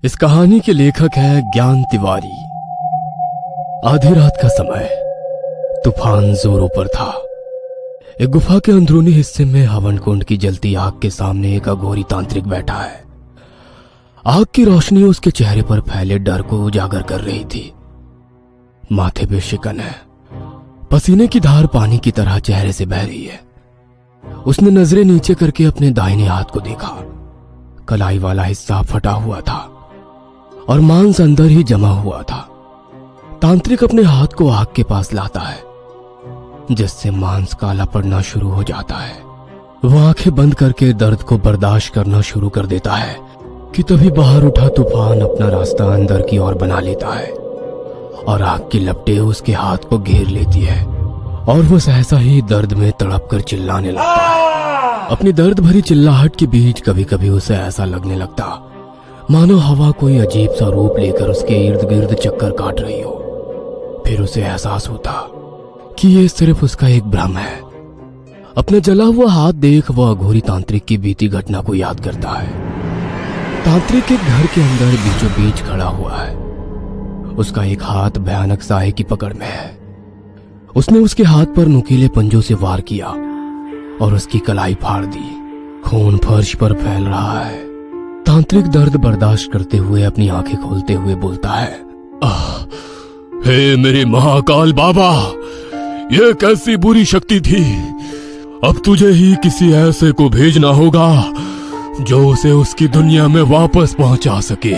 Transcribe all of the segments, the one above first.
इस कहानी के लेखक है ज्ञान तिवारी। आधी रात का समय, तूफान जोरों पर था। एक गुफा के अंदरूनी हिस्से में हवन कुंड की जलती आग के सामने एक अघोरी तांत्रिक बैठा है। आग की रोशनी उसके चेहरे पर फैले डर को उजागर कर रही थी। माथे पे शिकन है, पसीने की धार पानी की तरह चेहरे से बह रही है। उसने नजरें नीचे करके अपने दाहिने हाथ को देखा। कलाई वाला हिस्सा फटा हुआ था और मांस अंदर ही जमा हुआ था। तांत्रिक अपने हाथ को आग के पास लाता है, जिससे मांस काला पड़ना शुरू हो जाता है। वह आंखें बंद करके दर्द को बर्दाश्त करना शुरू कर देता है कि तभी बाहर उठा तूफान अपना रास्ता अंदर की ओर बना लेता है और आग की लपटें उसके हाथ को घेर लेती है और वह सहसा ही दर्द में तड़प कर चिल्लाने लगता है। अपनी दर्द भरी चिल्लाहट के बीच कभी कभी उसे ऐसा लगने लगता मानो हवा कोई अजीब सा रूप लेकर उसके इर्द गिर्द चक्कर काट रही हो। फिर उसे एहसास होता कि ये सिर्फ उसका एक भ्रम है। अपना जला हुआ हाथ देख वह अघोरी तांत्रिक की बीती घटना को याद करता है। तांत्रिक एक घर के अंदर बीचों बीच खड़ा हुआ है। उसका एक हाथ भयानक साए की पकड़ में है। उसने उसके हाथ पर नुकीले पंजों से वार किया और उसकी कलाई फाड़ दी। खून फर्श पर फैल रहा है। तांत्रिक दर्द बर्दाश्त करते हुए अपनी आंखें खोलते हुए बोलता है, हे मेरे महाकाल बाबा, ये कैसी बुरी शक्ति थी। अब तुझे ही किसी ऐसे को भेजना होगा जो उसे उसकी दुनिया में वापस पहुंचा सके।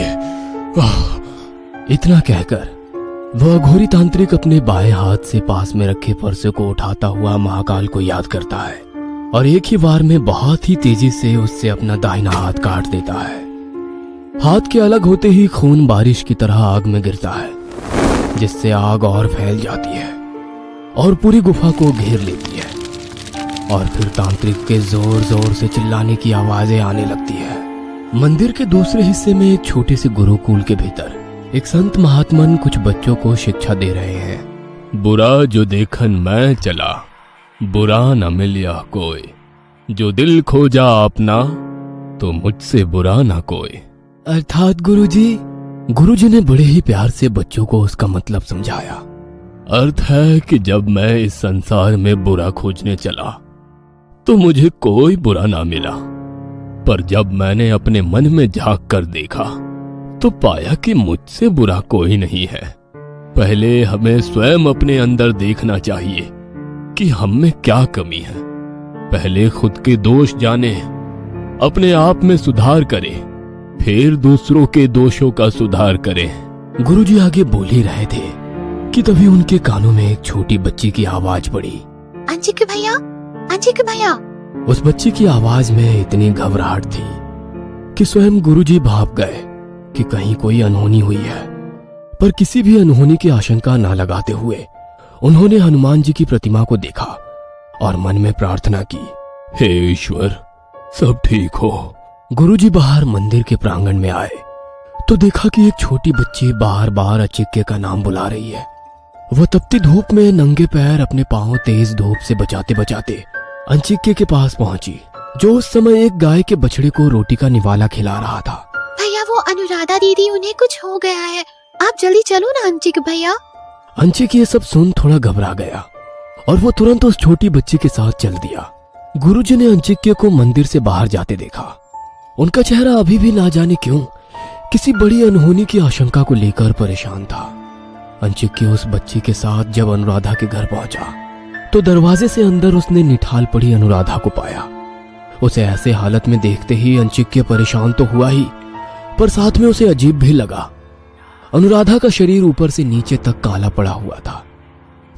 इतना कहकर वह अघोरी तांत्रिक अपने बाएं हाथ से पास में रखे फरसे को उठाता हुआ महाकाल को याद करता है और एक ही बार में बहुत ही तेजी से उससे अपना दाहिना हाथ काट देता है। हाथ के अलग होते ही खून बारिश की तरह आग में गिरता है, जिससे आग और फैल जाती है और पूरी गुफा को घेर लेती है। और फिर तांत्रिक के जोर जोर से चिल्लाने की आवाजें आने लगती है। मंदिर के दूसरे हिस्से में एक छोटे से गुरुकुल के भीतर एक संत महात्मन कुछ बच्चों को शिक्षा दे रहे हैं। बुरा जो देखन मैं चला, बुरा न मिलिया कोई, जो दिल खोजा अपना, तो मुझसे बुरा न कोई। अर्थात गुरुजी ने बड़े ही प्यार से बच्चों को उसका मतलब समझाया। अर्थ है कि जब मैं इस संसार में बुरा खोजने चला तो मुझे कोई बुरा ना मिला, पर जब मैंने अपने मन में झांक कर देखा तो पाया कि मुझसे बुरा कोई नहीं है। पहले हमें स्वयं अपने अंदर देखना चाहिए कि हम में क्या कमी है। पहले खुद के दोष जाने, अपने आप में सुधार करें, फिर दूसरों के दोषों का सुधार करें। गुरुजी आगे बोल ही रहे थे कि तभी उनके कानों में एक छोटी बच्ची की आवाज पड़ी। अंजिक भैया। उस बच्ची की आवाज में इतनी घबराहट थी कि स्वयं गुरुजी भाप गए कि कहीं कोई अनहोनी हुई है। पर किसी भी अनहोनी की आशंका ना लगाते हुए उन्होंने हनुमान जी की प्रतिमा को देखा और मन में प्रार्थना की, हे ईश्वर, सब ठीक हो। गुरुजी बाहर मंदिर के प्रांगण में आए तो देखा कि एक छोटी बच्ची बार बार अचिक्य का नाम बुला रही है। वह तपती धूप में नंगे पैर अपने पांव तेज धूप से बचाते बचाते अंचिक्य के पास पहुंची, जो उस समय एक गाय के बछड़े को रोटी का निवाला खिला रहा था। भैया, वो अनुराधा दीदी, उन्हें कुछ हो गया है, आप जल्दी चलो ना अंचिक भैया। अंचिक ये सब सुन थोड़ा घबरा गया और वो तुरंत उस छोटी बच्ची के साथ चल दिया। गुरुजी ने अंचिक्य को मंदिर से बाहर जाते देखा। उनका चेहरा अभी भी ना जाने क्यों किसी बड़ी अनहोनी की आशंका को लेकर परेशान था। अंचिक्य उस बच्ची के साथ जब अनुराधा के घर पहुंचा तो दरवाजे से अंदर उसने निठाल पड़ी अनुराधा को पाया। उसे ऐसे हालत में देखते ही अंचिक्य परेशान तो हुआ ही, पर साथ में उसे अजीब भी लगा। अनुराधा का शरीर ऊपर से नीचे तक काला पड़ा हुआ था,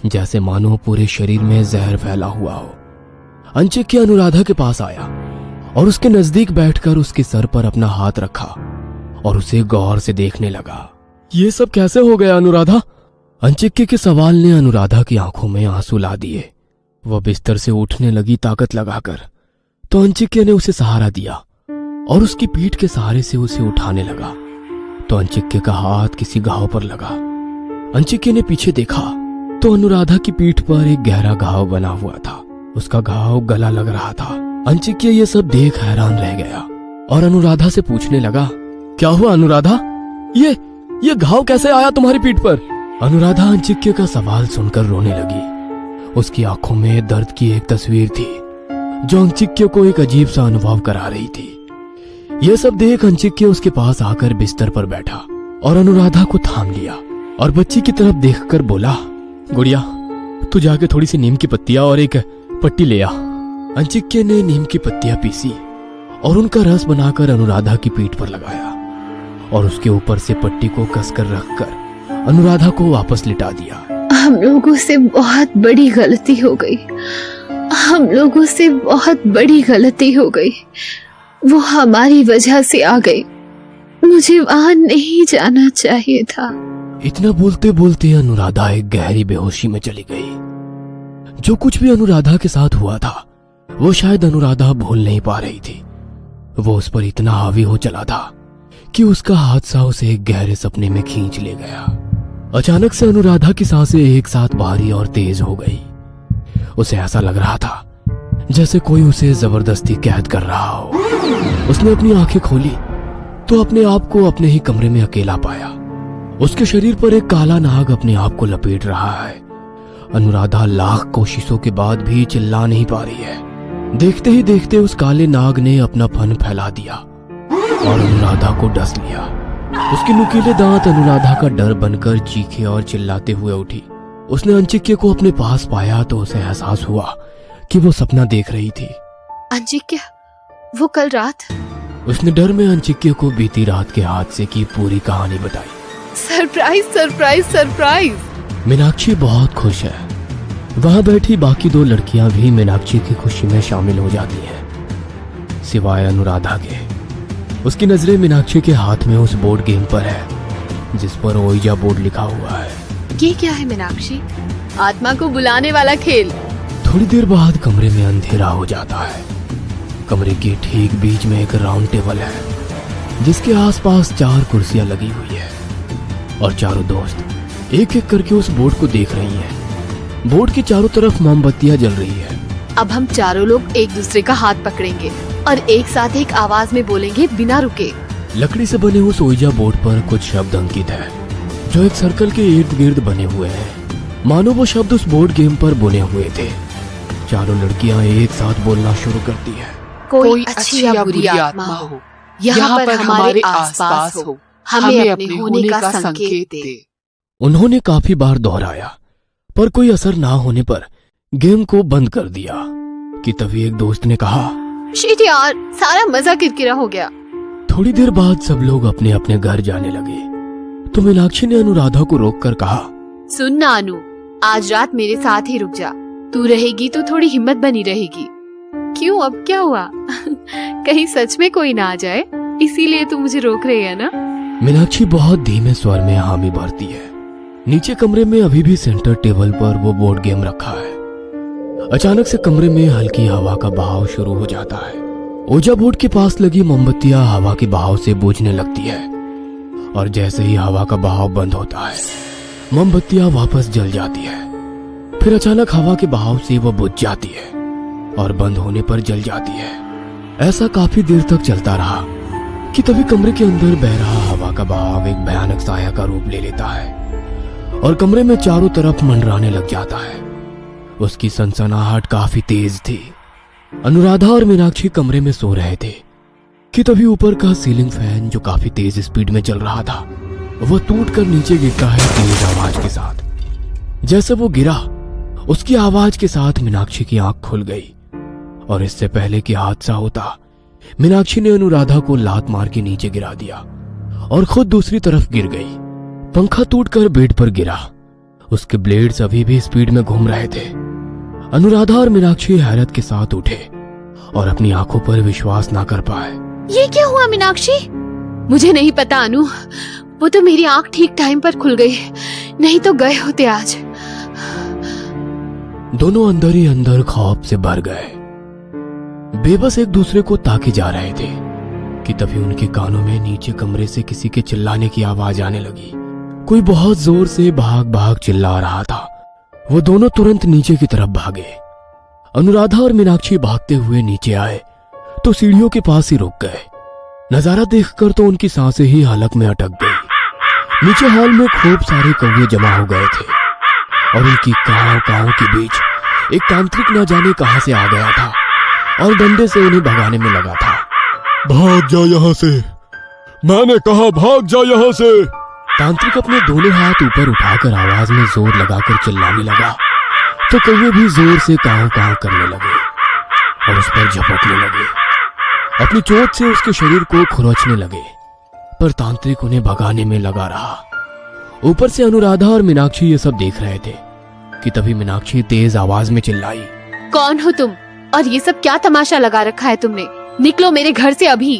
जैसे मानो पूरे शरीर में जहर फैला हुआ हो। अंचिक्य अनुराधा के पास आया और उसके नजदीक बैठकर उसके सर पर अपना हाथ रखा और उसे गौर से देखने लगा। ये सब कैसे हो गया अनुराधा? अंचिक्य के सवाल ने अनुराधा की आंखों में आंसू ला दिए। वह बिस्तर से उठने लगी ताकत लगाकर, तो अंचिक्य ने उसे सहारा दिया और उसकी पीठ के सहारे से उसे उठाने लगा। तो अंचिक्य का हाथ किसी घाव पर लगा। अंचिक्य ने पीछे देखा तो अनुराधा की पीठ पर एक गहरा घाव बना हुआ था। उसका घाव गला लग रहा था। अंचिक्य ये सब देख हैरान रह गया और अनुराधा से पूछने लगा, क्या हुआ अनुराधा, ये घाव कैसे आया तुम्हारी पीठ पर? अनुराधा अंचिक्य का सवाल सुनकर रोने लगी। उसकी आंखों में दर्द की एक तस्वीर थी जो अंचिक्य को एक अजीब सा अनुभव करा रही थी। यह सब देख अंचिक्य उसके पास आकर बिस्तर पर बैठा और अनुराधा को थाम लिया और बच्ची की तरफ देखकर बोला, गुड़िया तू जाके थोड़ी सी नीम की पत्तियां और एक पट्टी ले आ। अंचिक्य ने नीम की पत्तियां पीसी और उनका रस बनाकर अनुराधा की पीठ पर लगाया और उसके ऊपर से पट्टी को कसकर रखकर अनुराधा को वापस लिटा दिया। हम लोगों से बहुत बड़ी गलती हो गई। हम लोगों से बहुत बड़ी गलती हो गई। वो हमारी वजह से आ गई। मुझे वहां नहीं जाना चाहिए था। इतना बोलते बोलते अनुराधा एक गहरी बेहोशी में चली गई। जो कुछ भी अनुराधा के साथ हुआ था वो शायद अनुराधा भूल नहीं पा रही थी। वो उस पर इतना हावी हो चला था कि उसका हादसा उसे एक गहरे सपने में खींच ले गया। अचानक से अनुराधा की सांसें एक साथ भारी और तेज हो गई। उसे ऐसा लग रहा था जैसे कोई उसे जबरदस्ती कैद कर रहा हो। उसने अपनी आंखें खोली तो अपने आप को अपने ही कमरे में अकेला पाया। उसके शरीर पर एक काला नाग अपने आप को लपेट रहा है। अनुराधा लाख कोशिशों के बाद भी चिल्ला नहीं पा रही है। देखते ही देखते उस काले नाग ने अपना फन फैला दिया और अनुराधा को डस लिया। उसके नुकीले दांत अनुराधा का डर बनकर चीखे और चिल्लाते हुए उठी। उसने अंचिक्य को अपने पास पाया तो उसे एहसास हुआ कि वो सपना देख रही थी। अंचिक्य, वो कल रात। उसने डर में अंचिक्य को बीती रात के हादसे की पूरी कहानी बताई। Surprise surprise surprise. मीनाक्षी बहुत खुश है। वहां बैठी बाकी दो लड़कियां भी मीनाक्षी की खुशी में शामिल हो जाती हैं, सिवाय अनुराधा के। उसकी नजरें मीनाक्षी के हाथ में उस बोर्ड गेम पर है जिस पर ओइजा बोर्ड लिखा हुआ है। ये क्या है मीनाक्षी? आत्मा को बुलाने वाला खेल। थोड़ी देर बाद कमरे में अंधेरा हो जाता है। कमरे के ठीक बीच में एक राउंड टेबल है जिसके आसपास 4 कुर्सियां लगी हुई है और चारों दोस्त एक एक करके उस बोर्ड को देख रही हैं। बोर्ड के चारों तरफ मोमबत्तियां जल रही है। अब हम चारों लोग एक दूसरे का हाथ पकड़ेंगे और एक साथ एक आवाज में बोलेंगे बिना रुके। लकड़ी से बने उस ओइजा बोर्ड पर कुछ शब्द अंकित है जो एक सर्कल के इर्द गिर्द बने हुए हैं, मानो वो शब्द उस बोर्ड गेम पर बुने हुए थे। चारों लड़कियां एक साथ बोलना शुरू करती है। कोई अच्छी या बुरी आत्मा हो, यहाँ पर हमारे आसपास हो, हमें अपने होने का संकेत दे। उन्होंने काफी बार दोहराया पर कोई असर ना होने पर गेम को बंद कर दिया कि तभी एक दोस्त ने कहा, शिट यार, सारा मजा किरकिरा हो गया। थोड़ी देर बाद सब लोग अपने अपने घर जाने लगे तो मीनाक्षी ने अनुराधा को रोककर कहा, सुन ना अनु, आज रात मेरे साथ ही रुक जा। तू रहेगी तो थोड़ी हिम्मत बनी रहेगी। क्यों, अब क्या हुआ? कहीं सच में कोई ना आ जाए, इसीलिए तू मुझे रोक रही है ना? मीनाक्षी बहुत धीमे स्वर में हामी भरती है। नीचे कमरे में अभी भी सेंटर टेबल पर वो बोर्ड गेम रखा है। अचानक से कमरे में हल्की हवा का बहाव शुरू हो जाता है। ओजा बोर्ड के पास लगी मोमबत्तियां हवा के बहाव से बुझने लगती है और जैसे ही हवा का बहाव बंद होता है मोमबत्तियां वापस जल जाती है। फिर अचानक हवा के बहाव से वो बुझ जाती है और बंद होने पर जल जाती है। ऐसा काफी देर तक चलता रहा कि तभी कमरे के अंदर बह रहा हवा का बहाव एक भयानक साया का रूप ले लेता है और कमरे में चारों तरफ मंडराने लग जाता है। उसकी सनसनाहट काफी तेज थी। अनुराधा और मीनाक्षी कमरे में सो रहे थे कि तभी ऊपर का सीलिंग फैन जो काफी तेज स्पीड में चल रहा था वह टूटकर नीचे गिरता है तेज आवाज के साथ। जैसे वो गिरा उसकी आवाज के साथ मीनाक्षी की आंख खुल गई और इससे पहले कि हादसा होता मीनाक्षी ने अनुराधा को लात मार के नीचे गिरा दिया और खुद दूसरी तरफ गिर गई। पंखा टूटकर बेड पर गिरा। उसके ब्लेड्स अभी भी स्पीड में घूम रहे थे। अनुराधा और मीनाक्षी हैरत के साथ उठे और अपनी आंखों पर विश्वास ना कर पाए। ये क्या हुआ मीनाक्षी? मुझे नहीं पता अनु, वो तो मेरी आंख ठीक टाइम पर खुल गई, नहीं तो गए होते आज। दोनों अंदर ही अंदर खौफ से भर गए, बेबस एक दूसरे को ताके जा रहे थे कि तभी उनके कानों में नीचे कमरे से किसी के चिल्लाने की आवाज आने लगी। कोई बहुत जोर से भाग भाग चिल्ला रहा था। वो दोनों तुरंत नीचे की तरफ भागे। अनुराधा और मीनाक्षी भागते हुए नीचे आए तो सीढ़ियों के पास ही रुक गए। नजारा देखकर तो उनकी सांसें ही हलक में अटक गई। नीचे हॉल में खूब सारे कौवे जमा हो गए थे और उनकी काव काव के बीच एक तांत्रिक न जाने कहां से आ गया था और डंडे से उन्हें भगाने में लगा था। भाग जा यहाँ से, मैंने कहा भाग जा यहाँ से। तांत्रिक अपने दोनों हाथ ऊपर उठाकर आवाज में जोर लगाकर चिल्लाने लगा तो कौवे भी जोर से काव काव करने लगे और उस पर झपटने लगे, अपनी चोट से उसके शरीर को खुरचने लगे। पर तांत्रिक उन्हें भगाने में लगा रहा। ऊपर से अनुराधा और मीनाक्षी ये सब देख रहे थे कि तभी मीनाक्षी तेज आवाज में चिल्लाई, कौन हो तुम और ये सब क्या तमाशा लगा रखा है तुमने? निकलो मेरे घर से अभी।